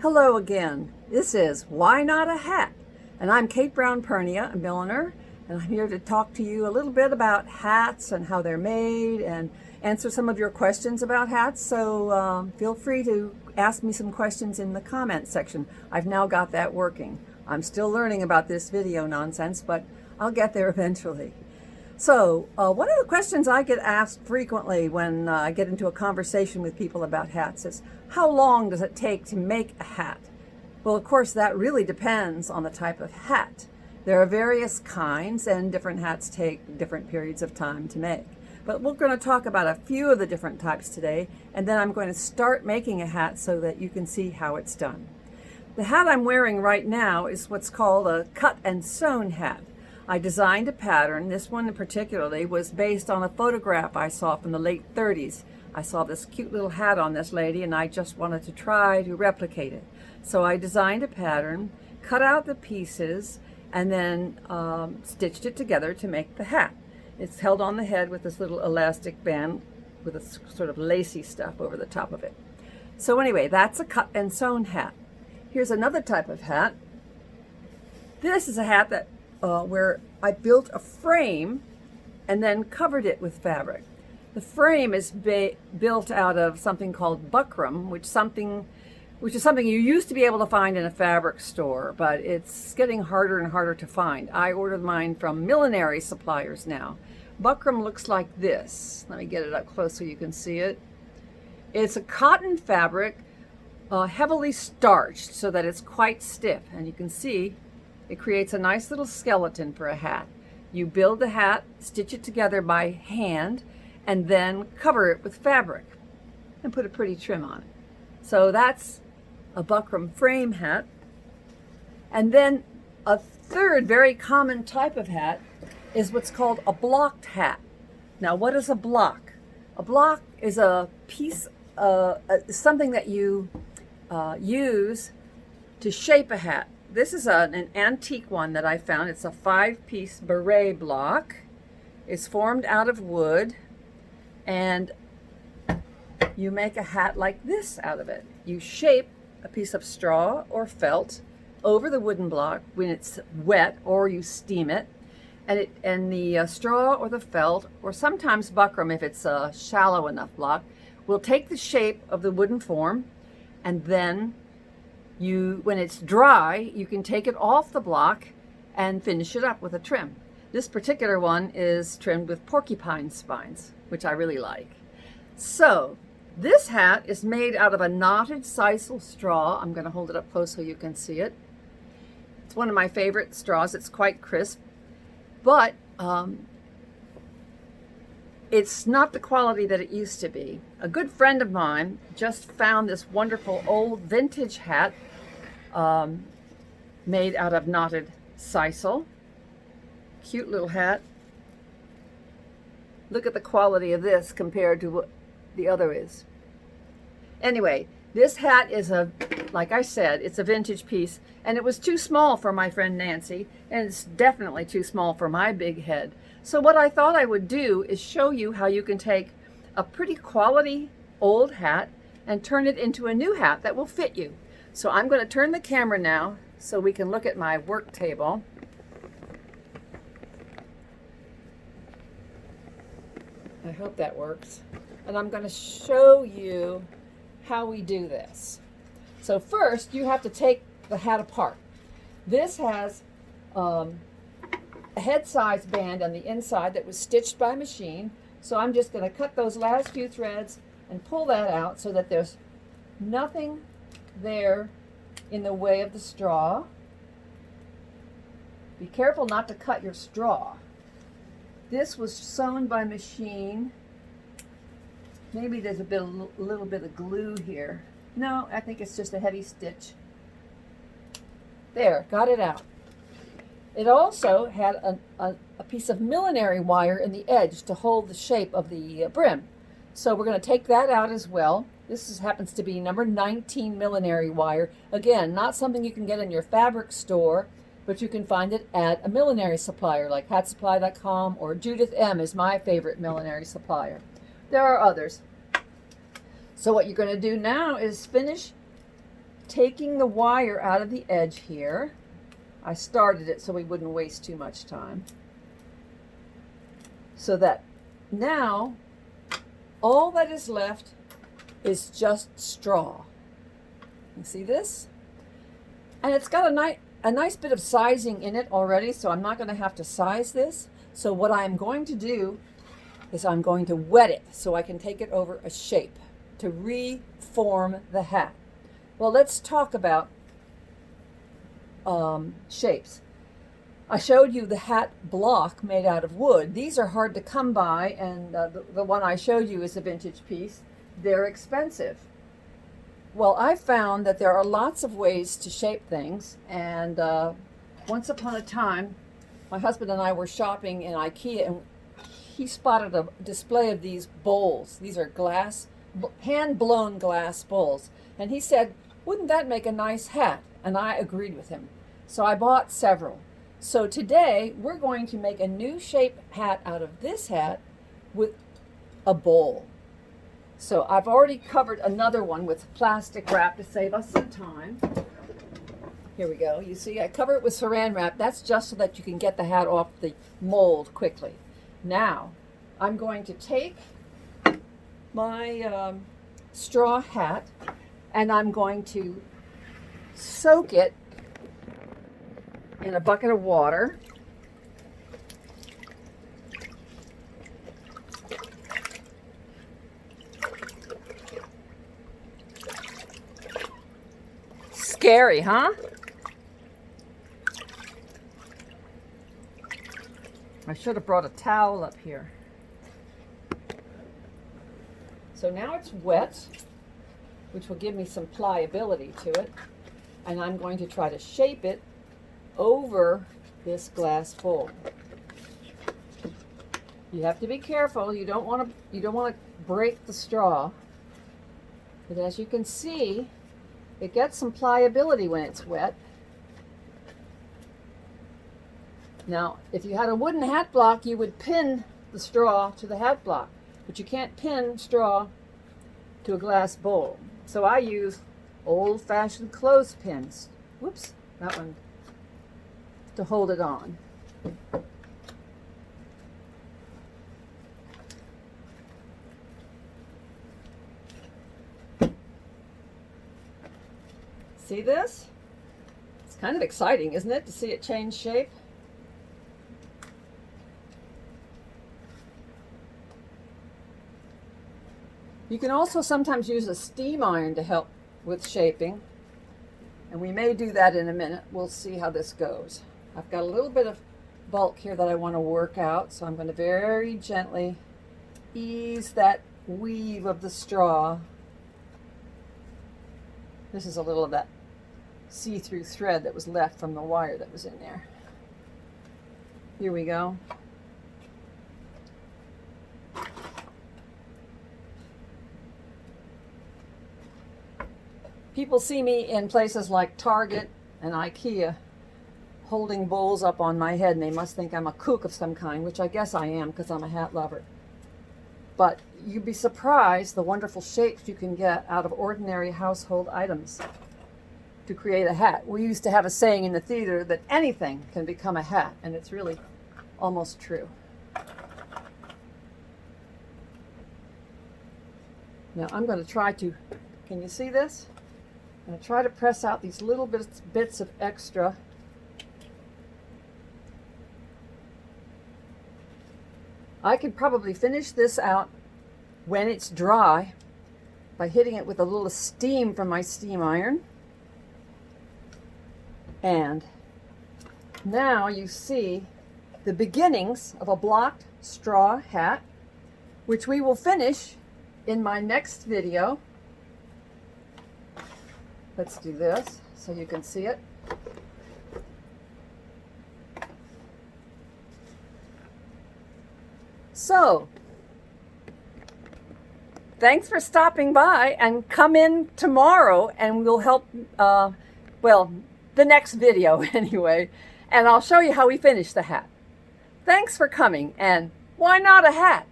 Hello again. This is Why Not a Hat? And I'm Kate Brown Pernia, a milliner, and I'm here to talk to you a little bit about hats and how they're made and answer some of your questions about hats. So feel free to ask me some questions in the comments section. I've now got that working. I'm still learning about this video nonsense, but I'll get there eventually. So one of the questions I get asked frequently when I get into a conversation with people about hats is, how long does it take to make a hat? Well, of course, that really depends on the type of hat. There are various kinds, and different hats take different periods of time to make. But we're going to talk about a few of the different types today, and then I'm going to start making a hat so that you can see how it's done. The hat I'm wearing right now is what's called a cut and sewn hat. I designed a pattern. This one in particularly was based on a photograph I saw from the late 30s. I saw this cute little hat on this lady and I just wanted to try to replicate it. So I designed a pattern, cut out the pieces, and then stitched it together to make the hat. It's held on the head with this little elastic band with a sort of lacy stuff over the top of it. So anyway, that's a cut and sewn hat. Here's another type of hat. This is a hat that where I built a frame and then covered it with fabric. The frame is built out of something called buckram, which is something you used to be able to find in a fabric store, but it's getting harder and harder to find. I ordered mine from millinery suppliers now. Buckram looks like this. Let me get it up close so you can see it. It's a cotton fabric, heavily starched so that it's quite stiff, and you can see it creates a nice little skeleton for a hat. You build the hat, stitch it together by hand, and then cover it with fabric and put a pretty trim on it. So that's a buckram frame hat. And then a third very common type of hat is what's called a blocked hat. Now, what is a block? A block is a piece, something that you use to shape a hat. This is an antique one that I found. It's a 5-piece beret block. It's formed out of wood, and you make a hat like this out of it. You shape a piece of straw or felt over the wooden block when it's wet, or you steam it, and the straw or the felt, or sometimes buckram if it's a shallow enough block, will take the shape of the wooden form, and then when it's dry, you can take it off the block and finish it up with a trim. This particular one is trimmed with porcupine spines, which I really like. So this hat is made out of a knotted sisal straw. I'm going to hold it up close so you can see it. It's one of my favorite straws. It's quite crisp, but it's not the quality that it used to be. A good friend of mine just found this wonderful old vintage hat made out of knotted sisal. Cute little hat. Look at the quality of this compared to what the other is. Anyway, this hat is like I said, it's a vintage piece, and it was too small for my friend Nancy, and it's definitely too small for my big head. So what I thought I would do is show you how you can take a pretty quality old hat and turn it into a new hat that will fit you. So I'm going to turn the camera now so we can look at my work table. I hope that works. And I'm going to show you how we do this. So first, you have to take the hat apart. This has a head size band on the inside that was stitched by machine. So I'm just going to cut those last few threads and pull that out so that there's nothing there in the way of the straw. Be careful not to cut your straw. This was sewn by machine. Maybe there's a little bit of glue here. No, I think it's just a heavy stitch. There, got it out. It also had a piece of millinery wire in the edge to hold the shape of the brim. So we're going to take that out as well. This happens to be number 19 millinery wire. Again, not something you can get in your fabric store, but you can find it at a millinery supplier like hatsupply.com, or Judith M is my favorite millinery supplier. There are others. So what you're going to do now is finish taking the wire out of the edge here. I started it so we wouldn't waste too much time. So that now all that is left is just straw. You see this? And it's got a nice bit of sizing in it already, so I'm not going to have to size this. So what I'm going to do is I'm going to wet it so I can take it over a shape to reform the hat. Well, let's talk about shapes. I showed you the hat block made out of wood. These are hard to come by, and the one I showed you is a vintage piece. They're expensive. Well, I found that there are lots of ways to shape things, and once upon a time, my husband and I were shopping in IKEA, and he spotted a display of these bowls. These are glass, hand-blown glass bowls. And he said, wouldn't that make a nice hat? And I agreed with him. So I bought several. So today, we're going to make a new shape hat out of this hat with a bowl. So I've already covered another one with plastic wrap to save us some time. Here we go. You see, I cover it with saran wrap. That's just so that you can get the hat off the mold quickly. Now, I'm going to take my straw hat and I'm going to soak it in a bucket of water. Scary, huh? I should have brought a towel up here. So now it's wet, which will give me some pliability to it. And I'm going to try to shape it over this glass bowl. You have to be careful. You don't want to break the straw. But as you can see, it gets some pliability when it's wet. Now, if you had a wooden hat block, you would pin the straw to the hat block, but you can't pin straw to a glass bowl. So I use old-fashioned clothespins. Whoops, that one, to hold it on. See this? It's kind of exciting, isn't it, to see it change shape? You can also sometimes use a steam iron to help with shaping, and we may do that in a minute. We'll see how this goes. I've got a little bit of bulk here that I want to work out, so I'm going to very gently ease that weave of the straw. This is a little of that see-through thread that was left from the wire that was in there. Here we go. People see me in places like Target and IKEA holding bowls up on my head, and they must think I'm a kook of some kind, which I guess I am because I'm a hat lover. But you'd be surprised the wonderful shapes you can get out of ordinary household items to create a hat. We used to have a saying in the theater that anything can become a hat, and it's really almost true. Now I'm going to try to, can you see this? I'm going to try to press out these little bits of extra. I could probably finish this out when it's dry by hitting it with a little steam from my steam iron. And now you see the beginnings of a blocked straw hat, which we will finish in my next video. Let's do this so you can see it. So, thanks for stopping by, and come in tomorrow and we'll help, well, the next video anyway, and I'll show you how we finish the hat. Thanks for coming, and why not a hat?